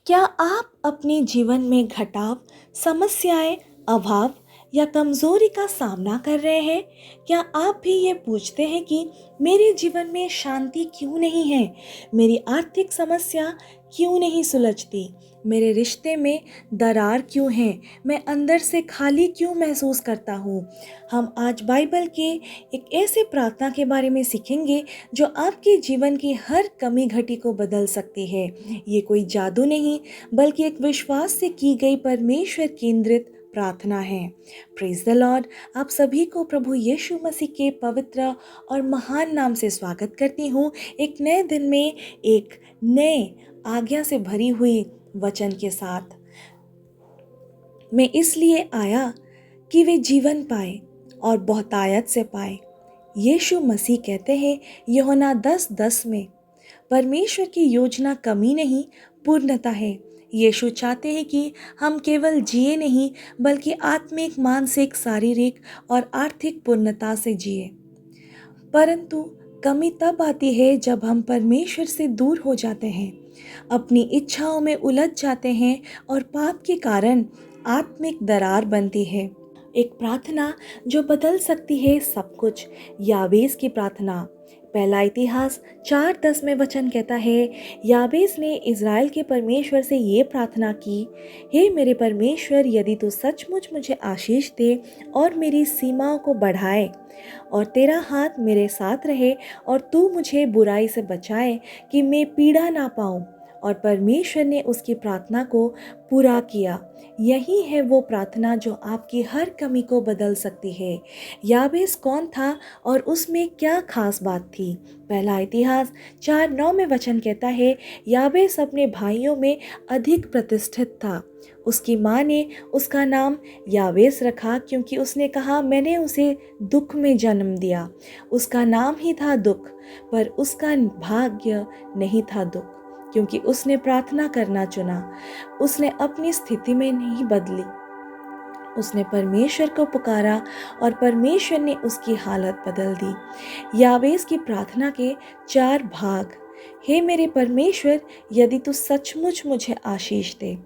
क्या आप अपने जीवन में घटाव, समस्याएं, अभाव या कमजोरी का सामना कर रहे हैं? क्या आप भी ये पूछते हैं कि मेरे जीवन में शांति क्यों नहीं है? मेरी आर्थिक समस्या क्यों नहीं सुलझती? मेरे रिश्ते में दरार क्यों है? मैं अंदर से खाली क्यों महसूस करता हूँ? हम आज बाइबल के एक ऐसे प्रार्थना के बारे में सीखेंगे जो आपके जीवन की हर कमी घटी को बदल सकती है। ये कोई जादू नहीं, बल्कि एक विश्वास से की गई परमेश्वर केंद्रित प्रार्थना है। Praise the Lord. आप सभी को प्रभु यीशु मसीह के पवित्र और महान नाम से स्वागत करती हूँ। एक नए दिन में एक नए आज्ञा से भरी हुई वचन के साथ मैं इसलिए आया कि वे जीवन पाए और बहुतायत से पाए। यीशु मसीह कहते हैं यूहन्ना 10:10 में, परमेश्वर की योजना कमी नहीं, पूर्णता है। यीशु चाहते हैं कि हम केवल जिए नहीं, बल्कि आत्मिक, मानसिक, शारीरिक और आर्थिक पूर्णता से जिए। परंतु कमी तब आती है जब हम परमेश्वर से दूर हो जाते हैं, अपनी इच्छाओं में उलझ जाते हैं और पाप के कारण आत्मिक दरार बनती है। एक प्रार्थना जो बदल सकती है सब कुछ, याबेस की प्रार्थना। पहला इतिहास 4:10 में वचन कहता है, याबेस ने इज़राइल के परमेश्वर से ये प्रार्थना की, हे मेरे परमेश्वर, यदि तू सचमुच मुझे आशीष दे और मेरी सीमाओं को बढ़ाए और तेरा हाथ मेरे साथ रहे और तू मुझे बुराई से बचाए कि मैं पीड़ा ना पाऊं। और परमेश्वर ने उसकी प्रार्थना को पूरा किया। यही है वो प्रार्थना जो आपकी हर कमी को बदल सकती है। याबेस कौन था और उसमें क्या खास बात थी? पहला इतिहास 4:9 में वचन कहता है, याबेस अपने भाइयों में अधिक प्रतिष्ठित था। उसकी माँ ने उसका नाम याबेस रखा क्योंकि उसने कहा, मैंने उसे दुख में जन्म दिया। उसका नाम ही था दुख, पर उसका भाग्य नहीं था दुख, क्योंकि उसने प्रार्थना करना चुना। उसने अपनी स्थिति में नहीं बदली, उसने परमेश्वर को पुकारा और परमेश्वर ने उसकी हालत बदल दी। याबेस की प्रार्थना के 4 भाग। हे मेरे परमेश्वर, यदि तू सचमुच मुझे आशीष दे।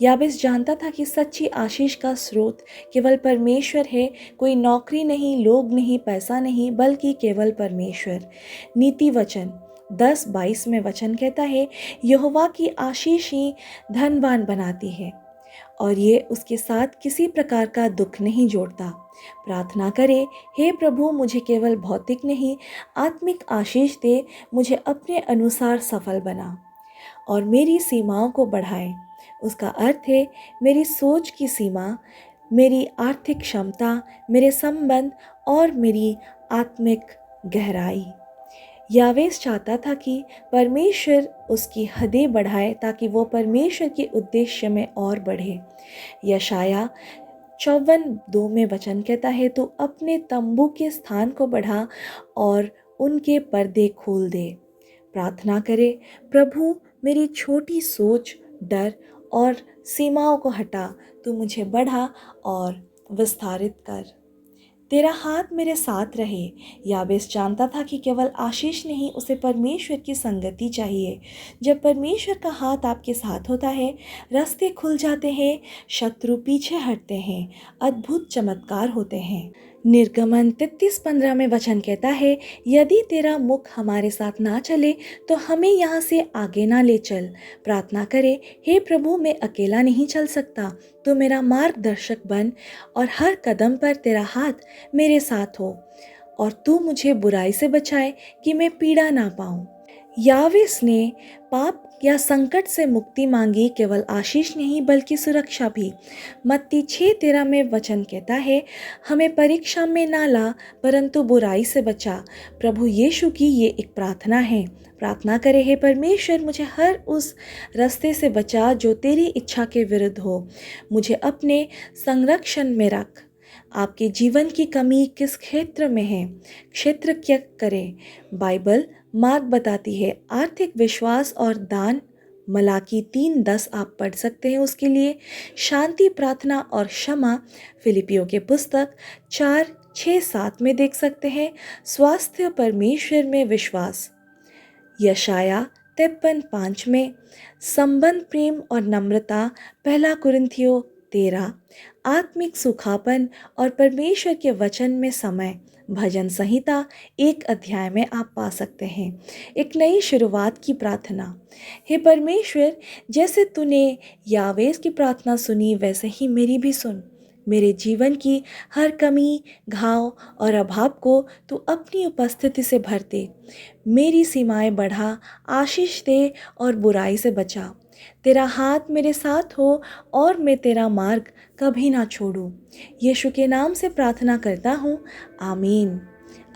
याबेस जानता था कि सच्ची आशीष का स्रोत केवल परमेश्वर है, कोई नौकरी नहीं, लोग नहीं, पैसा नहीं, बल्कि केवल परमेश्वर। नीति वचन 10:22 में वचन कहता है, यहोवा की आशीष ही धनवान बनाती है और ये उसके साथ किसी प्रकार का दुख नहीं जोड़ता। प्रार्थना करें, हे प्रभु, मुझे केवल भौतिक नहीं, आत्मिक आशीष दे, मुझे अपने अनुसार सफल बना और मेरी सीमाओं को बढ़ाए। उसका अर्थ है मेरी सोच की सीमा, मेरी आर्थिक क्षमता, मेरे संबंध और मेरी आत्मिक गहराई। यावेस चाहता था कि परमेश्वर उसकी हदें बढ़ाए ताकि वो परमेश्वर के उद्देश्य में और बढ़े। यशाया 54:2 में वचन कहता है, तो अपने तंबू के स्थान को बढ़ा और उनके पर्दे खोल दे। प्रार्थना करे, प्रभु, मेरी छोटी सोच, डर और सीमाओं को हटा, तू मुझे बढ़ा और विस्तारित कर। तेरा हाथ मेरे साथ रहे। याबेस जानता था कि केवल आशीष नहीं, उसे परमेश्वर की संगति चाहिए। जब परमेश्वर का हाथ आपके साथ होता है, रास्ते खुल जाते हैं, शत्रु पीछे हटते हैं, अद्भुत चमत्कार होते हैं। निर्गमन 33:15 में वचन कहता है, यदि तेरा मुख हमारे साथ ना चले तो हमें यहाँ से आगे ना ले चल। प्रार्थना करे, हे प्रभु, मैं अकेला नहीं चल सकता, तो मेरा मार्गदर्शक बन और हर कदम पर तेरा हाथ मेरे साथ हो और तू मुझे बुराई से बचाए कि मैं पीड़ा ना पाऊं। यावेस ने पाप या संकट से मुक्ति मांगी, केवल आशीष नहीं बल्कि सुरक्षा भी। मत्ती 6:13 में वचन कहता है, हमें परीक्षा में ना ला परंतु बुराई से बचा। प्रभु यीशु की ये एक प्रार्थना है। प्रार्थना करे, हे परमेश्वर, मुझे हर उस रास्ते से बचा जो तेरी इच्छा के विरुद्ध हो। मुझे अपने संरक्षण में रख। आपके जीवन की कमी किस क्षेत्र में है? क्षेत्र क्या करें? बाइबल मार्ग बताती है। आर्थिक विश्वास और दान, मलाकी 3:10 आप पढ़ सकते हैं उसके लिए। शांति, प्रार्थना और क्षमा, फिलिपियों के पुस्तक 4:6-7 में देख सकते हैं। स्वास्थ्य, परमेश्वर में विश्वास, यशाया 53:5 में, संबंध, प्रेम और नम्रता, 1 कुरिन्थियों 13, आत्मिक सूखापन और परमेश्वर के वचन में समय, भजन संहिता 1 अध्याय में आप पा सकते हैं। एक नई शुरुआत की प्रार्थना। हे परमेश्वर, जैसे तूने यावेस की प्रार्थना सुनी वैसे ही मेरी भी सुन। मेरे जीवन की हर कमी, घाव और अभाव को तू अपनी उपस्थिति से भर दे। मेरी सीमाएं बढ़ा, आशीष दे और बुराई से बचा। तेरा हाथ मेरे साथ हो और मैं तेरा मार्ग कभी ना छोड़ूं। यीशु के नाम से प्रार्थना करता हूँ, आमीन।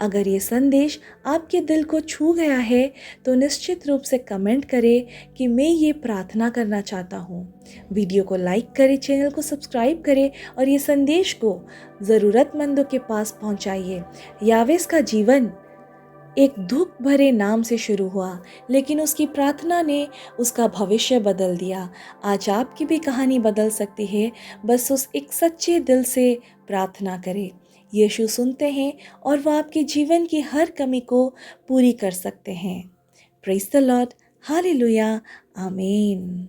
अगर ये संदेश आपके दिल को छू गया है तो निश्चित रूप से कमेंट करें कि मैं ये प्रार्थना करना चाहता हूँ। वीडियो को लाइक करें, चैनल को सब्सक्राइब करें और ये संदेश को ज़रूरतमंदों के पास पहुँचाइए। यावेस का जीवन एक दुख भरे नाम से शुरू हुआ, लेकिन उसकी प्रार्थना ने उसका भविष्य बदल दिया। आज आपकी भी कहानी बदल सकती है, बस उस एक सच्चे दिल से प्रार्थना करें। यीशु सुनते हैं और वह आपके जीवन की हर कमी को पूरी कर सकते हैं। प्रेज़ द लॉर्ड, हालेलुया, आमीन।